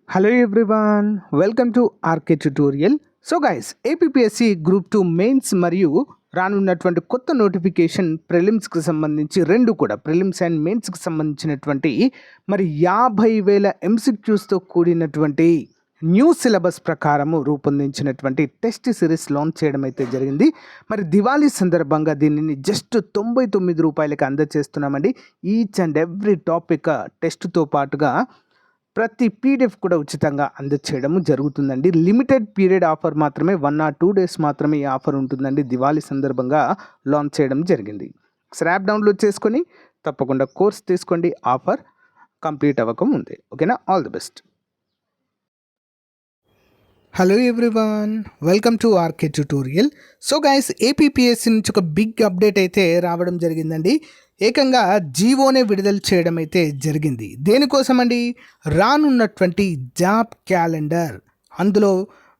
Hello everyone, welcome to RK Tutorial. So guys APSC group 2 mains మరియు రానున్నటువంటి కొత్త notification ప్రిలిమ్స్కి సంబంధించి రెండు కూడా ప్రిలిమ్స్ అండ్ మెయిన్స్కి సంబంధించినటువంటి మరి 50,000 ఎంసీక్యూస్తో కూడినటువంటి న్యూ సిలబస్ ప్రకారము రూపొందించినటువంటి టెస్ట్ సిరీస్ లాంచ్ చేయడం అయితే జరిగింది. మరి దివాళీ సందర్భంగా దీనిని జస్ట్ 99 రూపాయలకి అందజేస్తున్నామండి. ఈచ్ అండ్ ఎవ్రీ టాపిక్ టెస్ట్తో పాటుగా ప్రతి పీడిఎఫ్ కూడా ఉచితంగా అందచేయడం జరుగుతుందండి. లిమిటెడ్ పీరియడ్ ఆఫర్ మాత్రమే 1 or 2 days మాత్రమే ఈ ఆఫర్ ఉంటుందండి. దివాళీ సందర్భంగా లాంచ్ చేయడం జరిగింది. యాప్ డౌన్లోడ్ చేసుకొని తప్పకుండా కోర్స్ తీసుకోండి. ఆఫర్ కంప్లీట్ అవ్వకం ఉంది. ఓకేనా, all the best. Hello everyone, welcome to RK tutorial. So guys APSC నుంచి ఒక బిగ్ అప్డేట్ అయితే రావడం జరిగిందండి. ఏకంగా జీవోనే విడుదల చేయడం అయితే జరిగింది. దేనికోసం అండి? రానున్నటువంటి జాబ్ క్యాలెండర్, అందులో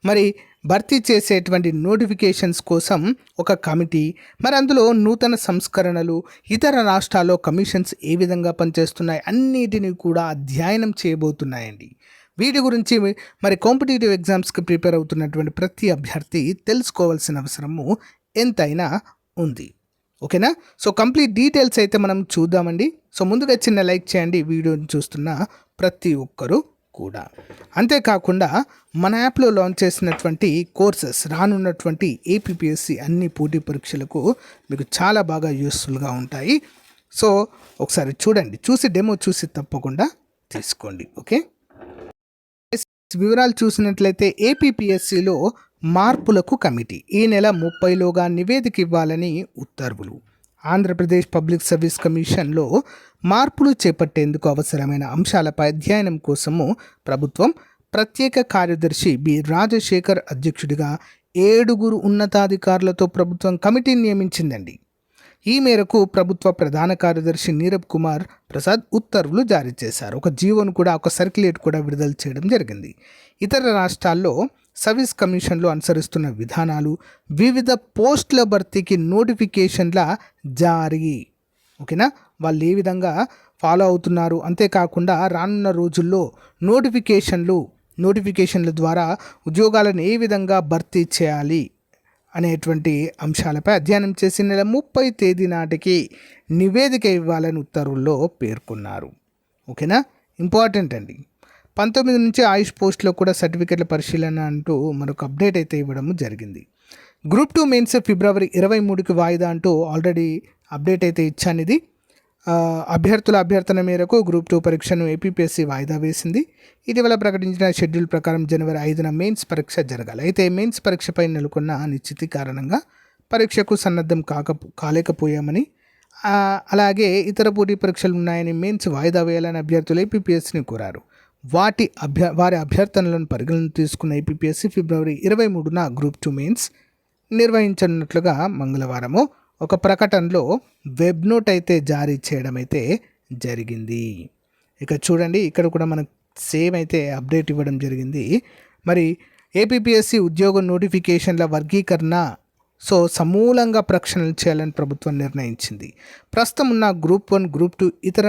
మరి భర్తీ చేసేటువంటి నోటిఫికేషన్స్ కోసం ఒక కమిటీ, మరి అందులో నూతన సంస్కరణలు, ఇతర రాష్ట్రాల్లో కమిషన్స్ ఏ విధంగా పనిచేస్తున్నాయి అన్నిటినీ కూడా అధ్యయనం చేయబోతున్నాయండి. వీటి గురించి మరి కాంపిటేటివ్ ఎగ్జామ్స్కి ప్రిపేర్ అవుతున్నటువంటి ప్రతి అభ్యర్థి తెలుసుకోవాల్సిన అవసరము ఎంతైనా ఉంది. ఓకేనా? సో కంప్లీట్ డీటెయిల్స్ అయితే మనం చూద్దామండి. సో ముందుగా చిన్న లైక్ చేయండి వీడియోని చూస్తున్న ప్రతి ఒక్కరూ కూడా. అంతేకాకుండా మన యాప్లో లాంచ్ చేసినటువంటి కోర్సెస్ రానున్నటువంటి ఏపీఎస్సి అన్ని పోటీ పరీక్షలకు మీకు చాలా బాగా యూస్ఫుల్గా ఉంటాయి. సో ఒకసారి చూడండి, చూసి డెమో చూసి తప్పకుండా తీసుకోండి. ఓకే, వివరాలు చూసినట్లయితే ఏపీఎస్సిలో మార్పులకు కమిటీ ఈ నెల 30లోగా నివేదిక ఇవ్వాలని ఉత్తర్వులు. ఆంధ్రప్రదేశ్ పబ్లిక్ సర్వీస్ కమిషన్లో మార్పులు చేపట్టేందుకు అవసరమైన అంశాలపై అధ్యయనం కోసము ప్రభుత్వం ప్రత్యేక కార్యదర్శి బి రాజశేఖర్ అధ్యక్షుడిగా 7 ఉన్నతాధికారులతో ప్రభుత్వం కమిటీని నియమించిందండి. ఈ మేరకు ప్రభుత్వ ప్రధాన కార్యదర్శి నీరబ్ కుమార్ ప్రసాద్ ఉత్తర్వులు జారీ చేశారు. ఒక జీవోను కూడా, ఒక సర్క్యులేట్ కూడా విడుదల చేయడం జరిగింది. ఇతర రాష్ట్రాల్లో సర్వీస్ కమిషన్లు అనుసరిస్తున్న విధానాలు, వివిధ పోస్టుల భర్తీకి నోటిఫికేషన్ల జారీ, ఓకేనా, వాళ్ళు ఏ విధంగా ఫాలో అవుతున్నారు, అంతేకాకుండా రానున్న రోజుల్లో నోటిఫికేషన్ల ద్వారా ఉద్యోగాలను ఏ విధంగా భర్తీ చేయాలి అనేటువంటి అంశాలపై అధ్యయనం చేసి నెల 30 తేదీ నాటికి నివేదిక ఇవ్వాలని ఉత్తర్వుల్లో పేర్కొన్నారు. ఓకేనా, ఇంపార్టెంట్ అండి. 19 నుంచి ఆయుష్ పోస్టులో కూడా సర్టిఫికెట్ల పరిశీలన అంటూ మరొక అప్డేట్ అయితే ఇవ్వడం జరిగింది. గ్రూప్ 2 మెయిన్స్ ఫిబ్రవరి 23కి వాయిదా అంటూ ఆల్రెడీ అప్డేట్ అయితే ఇచ్చాను. ఇది అభ్యర్థుల అభ్యర్థన మేరకు గ్రూప్ 2 పరీక్షను ఏపీఎస్సి వాయిదా వేసింది. ఇటీవల ప్రకటించిన షెడ్యూల్ ప్రకారం జనవరి 5న మెయిన్స్ పరీక్ష జరగాలి. అయితే మెయిన్స్ పరీక్షపై నెలకొన్న అనిశ్చితి కారణంగా పరీక్షకు సన్నద్ధం కాలేకపోయామని, అలాగే ఇతర పోటీ పరీక్షలు ఉన్నాయని మెయిన్స్ వాయిదా వేయాలని అభ్యర్థులు ఏపీఎస్సిని కోరారు. వారి అభ్యర్థనలను పరిగణన తీసుకున్న ఏపీఎస్సి ఫిబ్రవరి 23న గ్రూప్ 2 మెయిన్స్ నిర్వహించనున్నట్లుగా మంగళవారము ఒక ప్రకటనలో వెబ్ నోట్ అయితే జారీ చేయడం అయితే జరిగింది. ఇక చూడండి, ఇక్కడ కూడా మనకు సేమ్ అయితే అప్డేట్ ఇవ్వడం జరిగింది. మరి ఏపీఎస్సి ఉద్యోగ నోటిఫికేషన్ల వర్గీకరణ సమూలంగా ప్రక్షాళన చేయాలని ప్రభుత్వం నిర్ణయించింది. ప్రస్తుతం ఉన్న గ్రూప్ 1, గ్రూప్ 2 ఇతర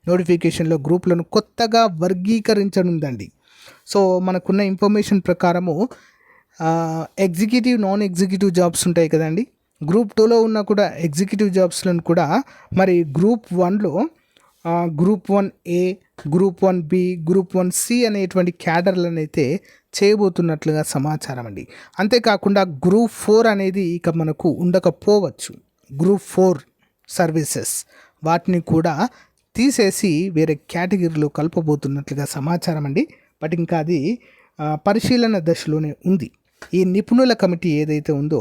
నోటిఫికేషన్లో గ్రూపులను కొత్తగా వర్గీకరించనుందండి. సో మనకున్న ఇన్ఫర్మేషన్ ప్రకారము ఎగ్జిక్యూటివ్, నాన్ ఎగ్జిక్యూటివ్ జాబ్స్ ఉంటాయి కదండి. గ్రూప్ 2లో ఉన్న కూడా ఎగ్జిక్యూటివ్ జాబ్స్లను కూడా మరి గ్రూప్ 1లో group 1A, group 1B, group 1C అనేటువంటి క్యాడర్లను అయితే చేయబోతున్నట్లుగా సమాచారం అండి. అంతేకాకుండా గ్రూప్ 4 అనేది ఇక మనకు ఉండకపోవచ్చు. గ్రూప్ 4 సర్వీసెస్ వాటిని కూడా తీసేసి వేరే కేటగిరీలో కలపబోతున్నట్లుగా సమాచారం అండి. బట్ ఇంకా అది పరిశీలన దశలోనే ఉంది. ఈ నిపుణుల కమిటీ ఏదైతే ఉందో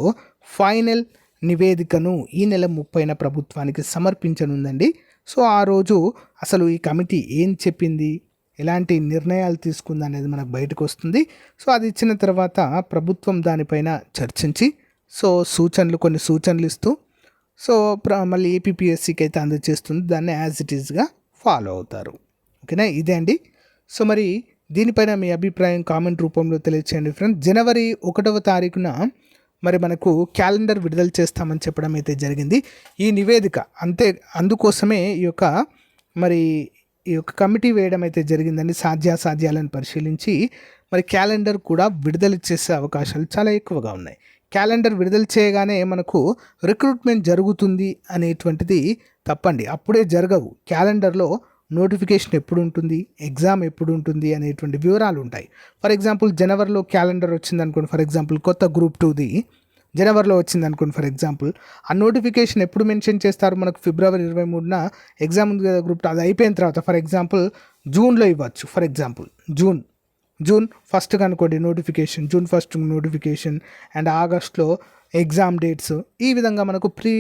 ఫైనల్ నివేదికను ఈ నెల 30న ప్రభుత్వానికి సమర్పించనుందండి. సో ఆ రోజు అసలు ఈ కమిటీ ఏం చెప్పింది, ఎలాంటి నిర్ణయాలు తీసుకుంది అనేది మనకు బయటకు వస్తుంది. సో అది ఇచ్చిన తర్వాత ప్రభుత్వం దానిపైన చర్చించి కొన్ని సూచనలు ఇస్తూ మళ్ళీ ఏపీఎస్సికి అయితే అందజేస్తుంది. దాన్ని యాజ్ ఇట్ ఈజ్గా ఫాలో అవుతారు. ఓకేనా, ఇదే అండి. సో మరి దీనిపైన మీ అభిప్రాయం కామెంట్ రూపంలో తెలియచేయండి ఫ్రెండ్స్. జనవరి 1వ తారీఖున మరి మనకు క్యాలెండర్ విడుదల చేస్తామని చెప్పడం అయితే జరిగింది. ఈ నివేదిక అందుకోసమే ఈ యొక్క మరి ఈ యొక్క కమిటీ వేయడం అయితే జరిగిందండి. సాధ్యాసాధ్యాలను పరిశీలించి మరి క్యాలెండర్ కూడా విడుదల చేసే అవకాశాలు చాలా ఎక్కువగా ఉన్నాయి. క్యాలెండర్ విడుదల చేయగానే మనకు రిక్రూట్మెంట్ జరుగుతుంది అనేటువంటిది తప్పండి. అప్పుడే జరగవు. క్యాలెండర్లో నోటిఫికేషన్ ఎప్పుడు ఉంటుంది, ఎగ్జామ్ ఎప్పుడు ఉంటుంది అనేటువంటి వివరాలు ఉంటాయి. ఫర్ ఎగ్జాంపుల్ జనవరిలో క్యాలెండర్ వచ్చిందనుకోండి, ఫర్ ఎగ్జాంపుల్ కొత్త గ్రూప్ 2ది జనవరిలో వచ్చిందనుకోండి ఫర్ ఎగ్జాంపుల్, ఆ నోటిఫికేషన్ ఎప్పుడు మెన్షన్ చేస్తారు, మనకు ఫిబ్రవరి 23న ఎగ్జామ్ ఉంది కదా గ్రూప్ 2, అది అయిపోయిన తర్వాత ఫర్ ఎగ్జాంపుల్ జూన్లో ఇవ్వచ్చు. ఫర్ ఎగ్జాంపుల్ జూన్ 1 కనుకోండి నోటిఫికేషన్, జూన్ 1 నోటిఫికేషన్ అండ్ ఆగస్ట్లో ఎగ్జామ్ డేట్స్. ఈ విధంగా మనకు ప్రీ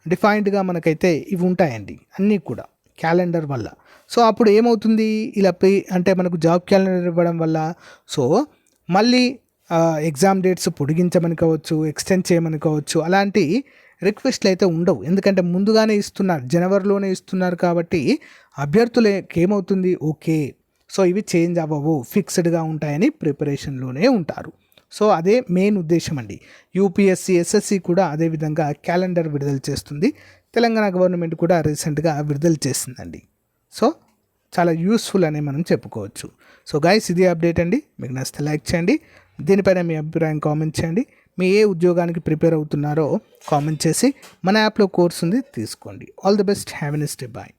డిఫైన్డ్గా మనకైతే ఇవి ఉంటాయండి అన్నీ కూడా క్యాలెండర్ వల్ల. సో అప్పుడు ఏమవుతుంది, ఇలా అంటే మనకు జాబ్ క్యాలెండర్ ఇవ్వడం వల్ల సో మళ్ళీ ఎగ్జామ్ డేట్స్ పొడిగించమని కావచ్చు, ఎక్స్టెండ్ చేయమని కావచ్చు, అలాంటి రిక్వెస్ట్లు అయితే ఉండవు. ఎందుకంటే ముందుగానే ఇస్తున్నారు, జనవరిలోనే ఇస్తున్నారు కాబట్టి అభ్యర్థులకి ఏమవుతుంది, ఓకే సో ఇవి చేంజ్ అవ్వవు, ఫిక్స్డ్గా ఉంటాయని ప్రిపరేషన్లోనే ఉంటారు. సో అదే మెయిన్ ఉద్దేశం అండి. యూపీఎస్సీ, ఎస్ఎస్సి కూడా అదేవిధంగా క్యాలెండర్ విడుదల చేస్తుంది. తెలంగాణ గవర్నమెంట్ కూడా రీసెంట్గా విడుదల చేసిందండి. సో చాలా యూస్ఫుల్ అని మనం చెప్పుకోవచ్చు. సో గైస్, ఇది అప్డేట్ అండి. మీకు నచ్చితే లైక్ చేయండి, దీనిపైన మీ అభిప్రాయం కామెంట్ చేయండి. మీ ఏ ఉద్యోగానికి ప్రిపేర్ అవుతున్నారో కామెంట్ చేసి మన యాప్లో కోర్స్ ఉంది తీసుకోండి. All the best, have a nice day, bye.